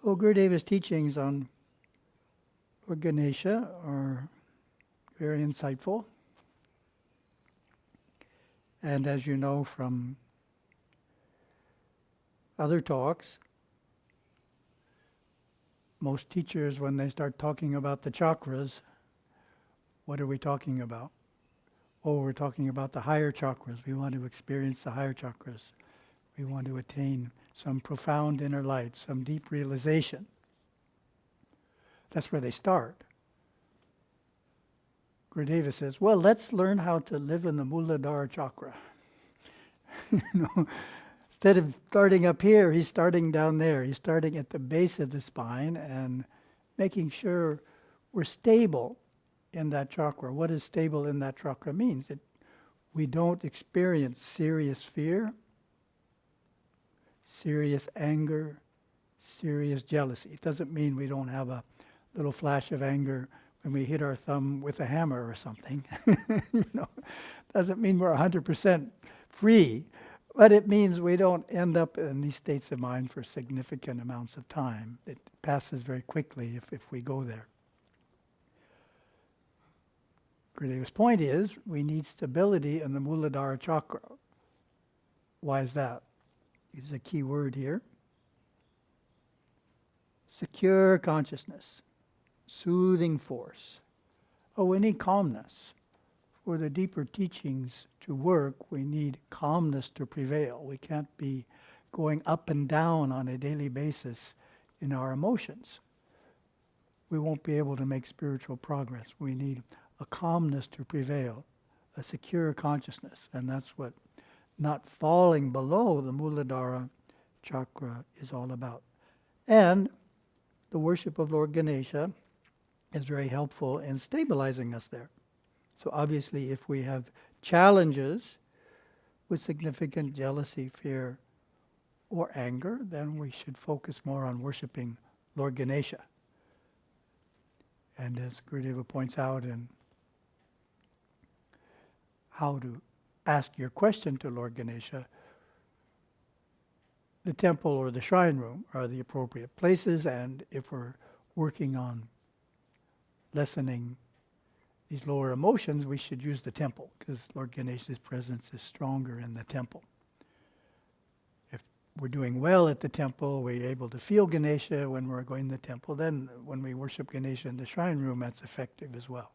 Well, Gurudeva's teachings on Lord Ganesha are very insightful. And as you know from other talks, most teachers, when they start talking about the chakras, what are we talking about? Oh, we're talking about the higher chakras. We want to experience the higher chakras. We want to attain some profound inner light, some deep realization. That's where they start. Gurudeva says, well, let's learn how to live in the Muladhara chakra. Instead of starting up here, he's starting down there. He's starting at the base of the spine and making sure we're stable in that chakra. What does stable in that chakra means? We don't experience serious fear, serious anger, serious jealousy. It doesn't mean we don't have a little flash of anger when we hit our thumb with a hammer or something. Doesn't mean we're 100% free, but it means we don't end up in these states of mind for significant amounts of time. It passes very quickly if we go there. Gurudeva's point is we need stability in the Muladhara chakra. Why is that? Use a key word here. Secure consciousness, soothing force. Oh, we need calmness. For the deeper teachings to work, we need calmness to prevail. We can't be going up and down on a daily basis in our emotions. We won't be able to make spiritual progress. We need a calmness to prevail, a secure consciousness, and that's what not falling below the Muladhara chakra is all about. And the worship of Lord Ganesha is very helpful in stabilizing us there. So obviously if we have challenges with significant jealousy, fear, or anger, then we should focus more on worshiping Lord Ganesha. And as Gurudeva points out in how to ask your question to Lord Ganesha, the temple or the shrine room are the appropriate places, and if we're working on lessening these lower emotions, we should use the temple, because Lord Ganesha's presence is stronger in the temple. If we're doing well at the temple, we're able to feel Ganesha when we're going to the temple, then when we worship Ganesha in the shrine room, that's effective as well.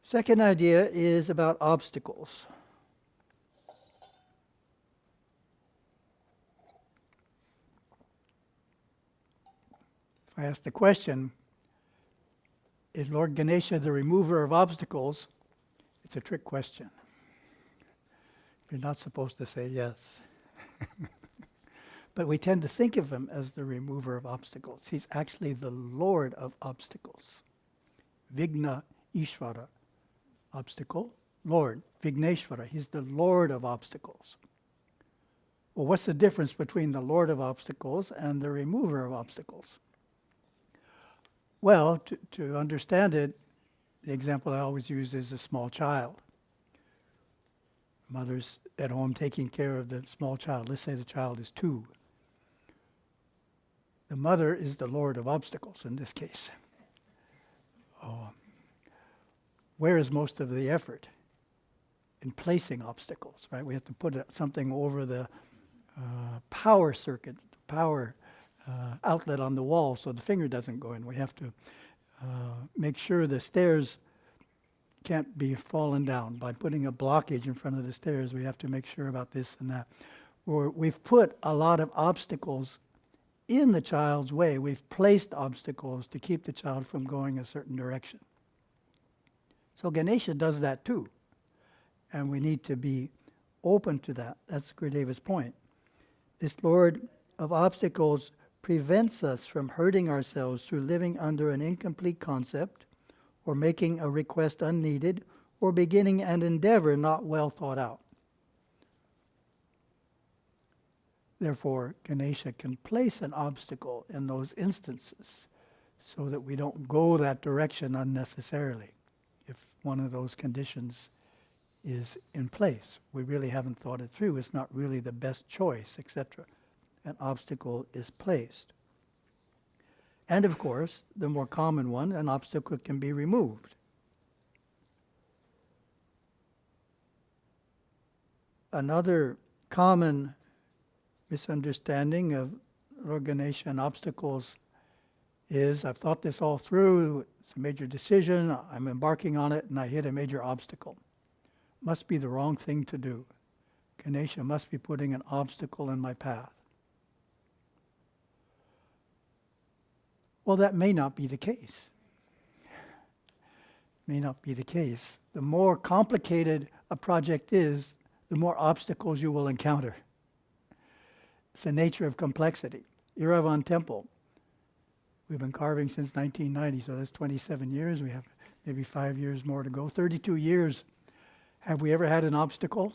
Second idea is about obstacles. If I ask the question, is Lord Ganesha the remover of obstacles? It's a trick question. You're not supposed to say yes. But we tend to think of him as the remover of obstacles. He's actually the Lord of obstacles. Vigna Ishvara. Obstacle, Lord, Vigneshvara, he's the Lord of obstacles. Well, what's the difference between the Lord of obstacles and the remover of obstacles? Well, to understand it, the example I always use is a small child. Mother's at home taking care of the small child. Let's say the child is 2. The mother is the Lord of obstacles in this case. Where is most of the effort? In placing obstacles, right? We have to put something over the power circuit, power outlet on the wall so the finger doesn't go in. We have to make sure the stairs can't be fallen down. By putting a blockage in front of the stairs, we have to make sure about this and that. Or we've put a lot of obstacles in the child's way. We've placed obstacles to keep the child from going a certain direction. So Ganesha does that too. And we need to be open to that. That's Gurudeva's point. This Lord of obstacles prevents us from hurting ourselves through living under an incomplete concept, or making a request unneeded, or beginning an endeavor not well thought out. Therefore, Ganesha can place an obstacle in those instances so that we don't go that direction unnecessarily, if one of those conditions is in place. We really haven't thought it through. It's not really the best choice, etc. An obstacle is placed. And of course, the more common one, an obstacle can be removed. Another common misunderstanding of Lord Ganesha and obstacles is, I've thought this all through, it's a major decision, I'm embarking on it, and I hit a major obstacle. Must be the wrong thing to do. Ganesha must be putting an obstacle in my path. Well, that may not be the case. May not be the case. The more complicated a project is, the more obstacles you will encounter. It's the nature of complexity. Iravan Temple. We've been carving since 1990, so that's 27 years. We have maybe 5 years more to go. 32 years. Have we ever had an obstacle?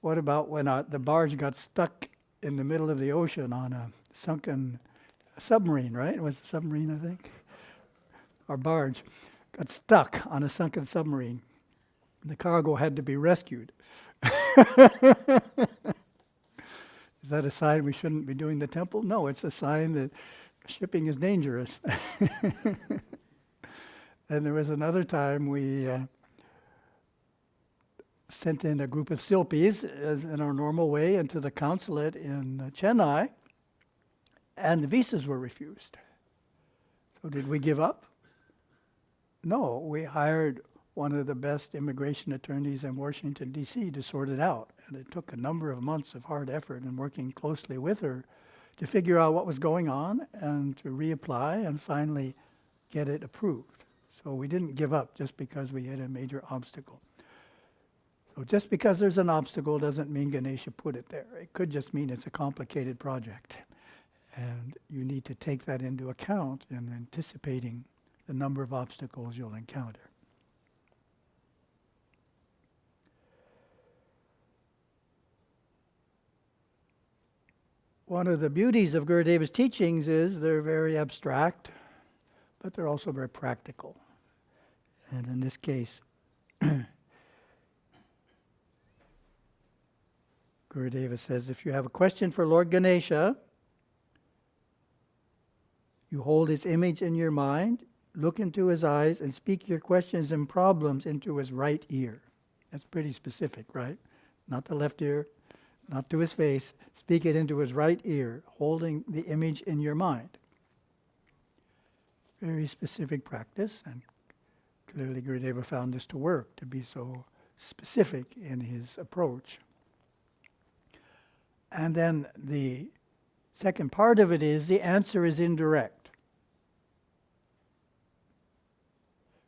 What about when the barge got stuck in the middle of the ocean on a sunken submarine, right? It was a submarine, I think. Our barge got stuck on a sunken submarine. The cargo had to be rescued. Is that a sign we shouldn't be doing the temple? No, it's a sign that shipping is dangerous. And there was another time we sent in a group of Silpis, as in our normal way, into the consulate in Chennai, and the visas were refused. So did we give up? No, we hired one of the best immigration attorneys in Washington, D.C. to sort it out. And it took a number of months of hard effort and working closely with her to figure out what was going on and to reapply and finally get it approved. So we didn't give up just because we hit a major obstacle. So just because there's an obstacle doesn't mean Ganesha put it there. It could just mean it's a complicated project. And you need to take that into account in anticipating the number of obstacles you'll encounter. One of the beauties of Gurudeva's teachings is they're very abstract, but they're also very practical. And in this case, Gurudeva says, if you have a question for Lord Ganesha, you hold his image in your mind, look into his eyes, and speak your questions and problems into his right ear. That's pretty specific, right? Not the left ear, not to his face. Speak it into his right ear, holding the image in your mind. Very specific practice, and clearly Gurudeva found this to work, to be so specific in his approach. And then the second part of it is the answer is indirect.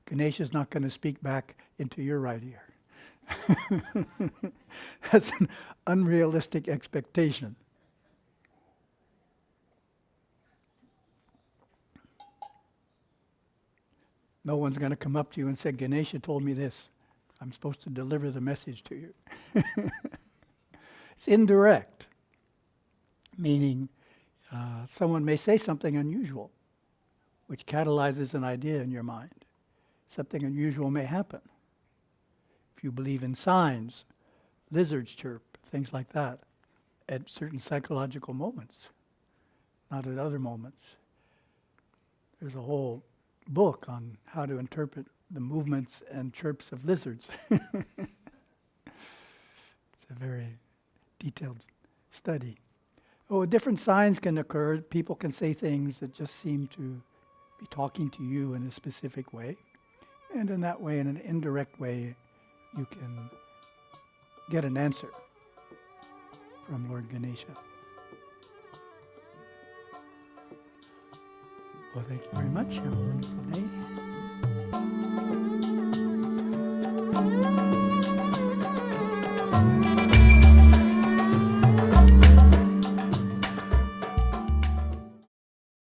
Ganesha's not going to speak back into your right ear. That's an unrealistic expectation. No one's going to come up to you and say, Ganesha told me this. I'm supposed to deliver the message to you. It's indirect, meaning someone may say something unusual, which catalyzes an idea in your mind. Something unusual may happen. If you believe in signs, lizards chirp, things like that, at certain psychological moments, not at other moments. There's a whole book on how to interpret the movements and chirps of lizards. It's a very detailed study. Oh, different signs can occur. People can say things that just seem to be talking to you in a specific way. And in that way, in an indirect way, you can get an answer from Lord Ganesha. Well, thank you very much. Have a wonderful day.